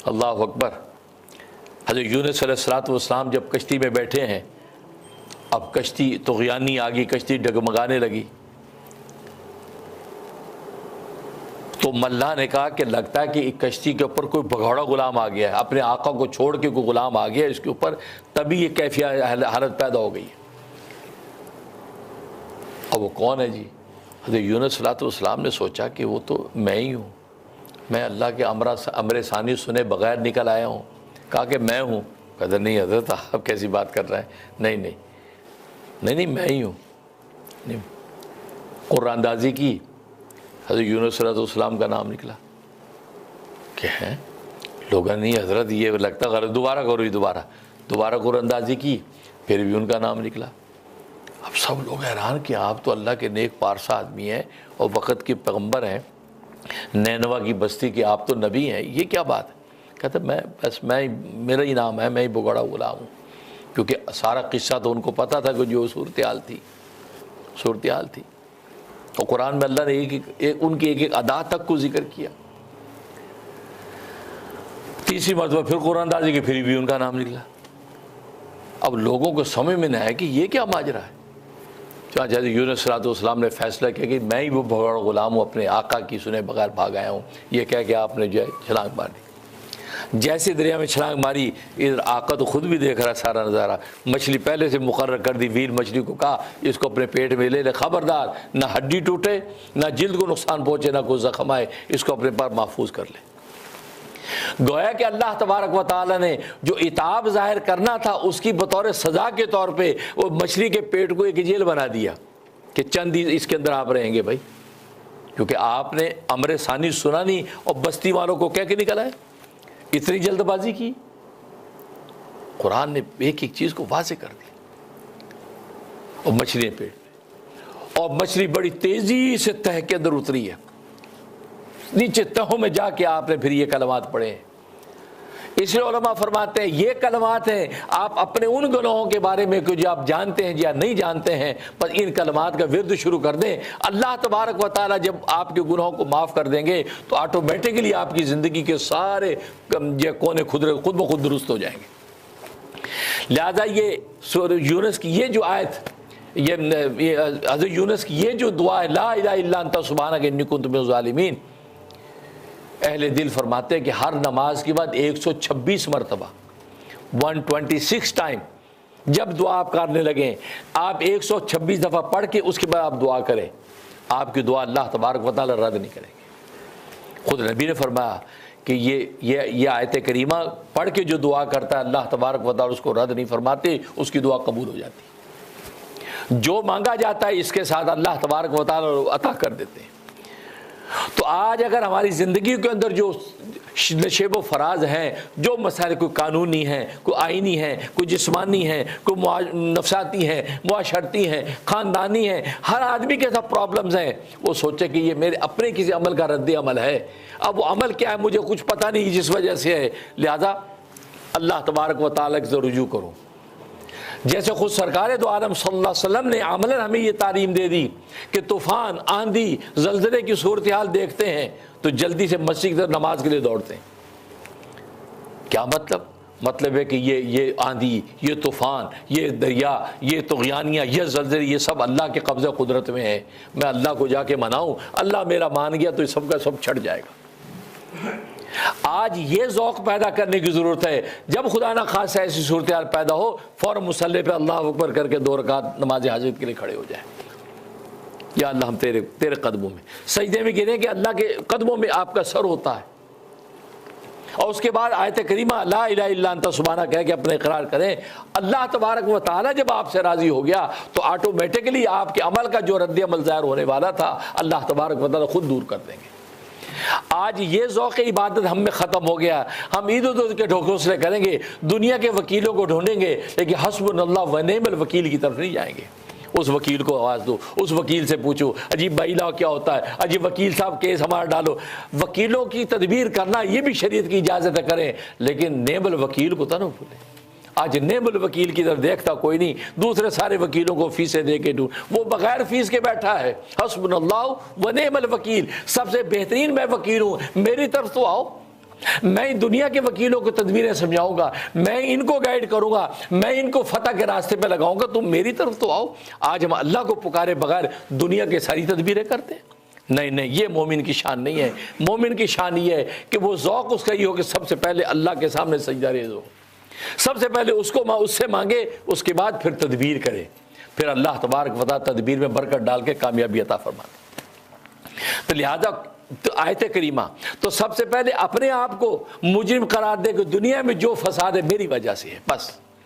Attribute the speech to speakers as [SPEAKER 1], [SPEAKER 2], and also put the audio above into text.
[SPEAKER 1] अल्लाह अकबर। हज़रत यूनुस अलैहिस्सलाम जब कश्ती में बैठे हैं, अब कश्ती तुग़यानी आ गई, कश्ती डगमगाने लगी। तो मल्लाह ने कहा कि लगता है कि कश्ती के ऊपर कोई भगौड़ा गुलाम आ गया है, अपने आका को छोड़ के कोई गुलाम आ गया इसके ऊपर, तभी ये कैफियत हालत पैदा हो गई है। अब वो कौन है जी? हज़रत यूनुस अलैहिस्सलाम ने सोचा कि वो तो मैं ही हूँ, मैं अल्लाह के अमर सानी सुने बग़ैर निकल आया हूँ। कहा कि मैं हूँ। कहते नहीं हज़रत आप कैसी बात कर रहे हैं, नहीं नहीं नहीं नहीं मैं ही हूँ। कुरानंदाज़ी की, हज़रत यूनुस अलैहिस्सलाम का नाम निकला। क्या है लोग, नहीं हज़रत ये लगता गलत, दोबारा करो, दोबारा कुरानंदाज़ी की, फिर भी उनका नाम निकला। अब सब लोग हैरान कि आप तो अल्लाह के नेक पारसा आदमी हैं और वक़्त के पैगम्बर हैं, नैनवा की बस्ती के आप तो नबी हैं, ये क्या बात है? कहते मैं मेरा ही नाम है, मैं ही भगौड़ा गुलाम हूँ। क्योंकि सारा किस्सा तो उनको पता था कि जो सूरत हाल थी। तो कुरान में अल्लाह ने उनकी एक अदा तक को जिक्र किया। तीसरी मरतबा फिर कुरानंदाज़ी की, फिर भी उनका नाम निकला। अब लोगों को समझ में नहीं आया कि ये क्या माजरा है। जैसे यूनुस अलैहिस्सलाम ने फैसला किया कि मैं ही वो भगौड़ा गुलाम हूँ, अपने आका की सुने बगैर भाग आया हूँ। ये कह के आपने जो है छलांग मारी। जैसे दरिया में छलांग मारी, इधर आका तो खुद भी देख रहा सारा नज़ारा। मछली पहले से मुकर्रर कर दी, वीर मछली को कहा इसको अपने पेट में ले ले, खबरदार ना हड्डी टूटे, ना जिल्द को नुकसान पहुँचे, ना कोई ज़ख्म आए, इसको अपने पर महफूज कर ले। गोया कि अल्लाह तबारक व तआला ने जो इताब जाहिर करना था उसकी बतौर सज़ा के तौर पे वो मछली के पेट को एक जेल बना दिया कि चंद इसके अंदर आप रहेंगे भाई, क्योंकि आपने अमर सानी सुना नहीं और बस्ती वालों को कह के निकला है, इतनी जल्दबाजी की। कुरान ने एक एक चीज़ को वाज़ेह कर दी। और मछली पेट में, और मछली बड़ी तेज़ी से तह के अंदर उतरी है, नीचे तहों में जाके आपने फिर ये कलमात पढ़े। इसलिए उलमा फरमाते हैं ये कलमात हैं आप अपने उन गुनाहों के बारे में जो आप जानते हैं या नहीं जानते हैं, बस इन कलमात का विर्द शुरू कर दें। अल्लाह तबारक व तआला जब आपके गुनाहों को माफ़ कर देंगे तो ऑटोमेटिकली आपकी ज़िंदगी के सारे कोने खुद ब खुद दुरुस्त हो जाएंगे। लिहाजा ये सूरह यूनुस की ये जो आयत, ये हज़रत यूनुस की ये जो दुआ है, ला इलाहा इल्ला अंता सुब्हानक इन्नी कुन्तु मिनज़ ज़ालिमीन, अहले दिल फरमाते हैं कि हर नमाज के बाद 126 मरतबा 126 टाइम जब दुआ आप करने लगें, आप 126 दफ़ा पढ़ के उसके बाद आप दुआ करें, आपकी दुआ अल्लाह तबारक व तआला रद्द नहीं करेंगे। खुद नबी ने फरमाया कि ये आयत करीमा पढ़ के जो दुआ करता है अल्लाह तबारक व तआला उसको रद्द नहीं फरमाते, उसकी दुआ कबूल हो जाती। जो मांगा जाता है इसके साथ अल्लाह तबारक व तआला अता कर देते हैं। तो आज अगर हमारी ज़िंदगी के अंदर जो नशेब व फराज हैं, जो मसाइल कोई कानूनी हैं, कोई आइनी हैं, कोई जिस्मानी हैं, कोई नफसाती हैं, मुआशरती हैं, ख़ानदानी हैं, हर आदमी के साथ प्रॉब्लम्स हैं, वो सोचे कि ये मेरे अपने किसी अमल का रद्द अमल है। अब वो अमल क्या है मुझे कुछ पता नहीं जिस वजह से है, लिहाजा अल्लाह तबारक व तआला से रुजू करो। जैसे खुद सरकार दो आलम सल्लल्लाहु अलैहि वसल्लम ने अमलन हमें ये तालीम दे दी कि तूफ़ान, आंधी, ज़लज़ले की सूरत हाल देखते हैं तो जल्दी से मस्जिद की तरफ नमाज के लिए दौड़ते हैं। क्या मतलब है कि ये आंधी, ये तूफ़ान, ये दरिया, ये तुग़यानियाँ, ये ज़लज़ले, ये सब अल्लाह के कब्ज़े कुदरत में है। मैं अल्लाह को जाके मनाऊँ, अल्लाह मेरा मान गया तो सब का सब छट जाएगा। आज ये ज़ौक़ पैदा करने की ज़रूरत है, जब खुदा ना खासा ऐसी सूरत हाल पैदा हो फ़ौरन मुसल्ले पे अल्लाह अकबर करके 2 रकात नमाज हाजिर के लिए खड़े हो जाए। या अल्लाह हम तेरे कदमों में सजदे में गिरें कि अल्लाह के कदमों में आपका सर होता है। और उसके बाद आयत करीमा ला इलाहा इल्ला अंता सुब्हानक कह के अपने इकरार करें। अल्लाह तबारक व तआला जब आपसे राज़ी हो गया तो ऑटोमेटिकली आपके अमल का जो रद्द अमल ज़ाहिर होने वाला था अल्लाह तबारक व तआला खुद दूर कर देंगे। आज ये ज़ौक़ इबादत हम में ख़त्म हो गया। हम ईद उद के ढोकसले करेंगे, दुनिया के वकीलों को ढूंढेंगे, लेकिन हस्बुनल्लाह व निअमल वकील की तरफ नहीं जाएंगे। उस वकील को आवाज़ दो, उस वकील से पूछो अजीब बाइला क्या होता है, अजीब वकील साहब केस हमारा डालो। वकीलों की तदबीर करना ये भी शरीयत की इजाज़त करें, लेकिन नेमल वकील को तो ना भूलें। आज नेमल वकील की तरफ देखता कोई नहीं, दूसरे सारे वकीलों को फीसें दे के वो बगैर फीस के बैठा है। हस्बुनल्लाह व निअमल वकील, सबसे बेहतरीन मैं वकील हूँ, मेरी तरफ तो आओ। मैं दुनिया के वकीलों को तदबीरें समझाऊंगा, मैं इनको गाइड करूंगा, मैं इनको फतह के रास्ते पे लगाऊंगा, तुम मेरी तरफ तो आओ। आज हम अल्लाह को पुकारे बगैर दुनिया के सारी तदबीरें करते हैं। नहीं नहीं, ये मोमिन की शान नहीं है। मोमिन की शान ये है कि वो ज़ौक़ उसका ये हो कि सबसे पहले अल्लाह के सामने सजदा रेज़ हो, सबसे पहले उससे मांगे, उसके बाद फिर तदबीर करे, फिर अल्लाह तबारक व तआला तदबीर में बरकत डाल के कामयाबी अता फरमाते। तो लिहाजा तो आयत करीमा तो सबसे पहले अपने आप को मुजरिम करार दे कि दुनिया में जो फसाद है मेरी वजह से है, बस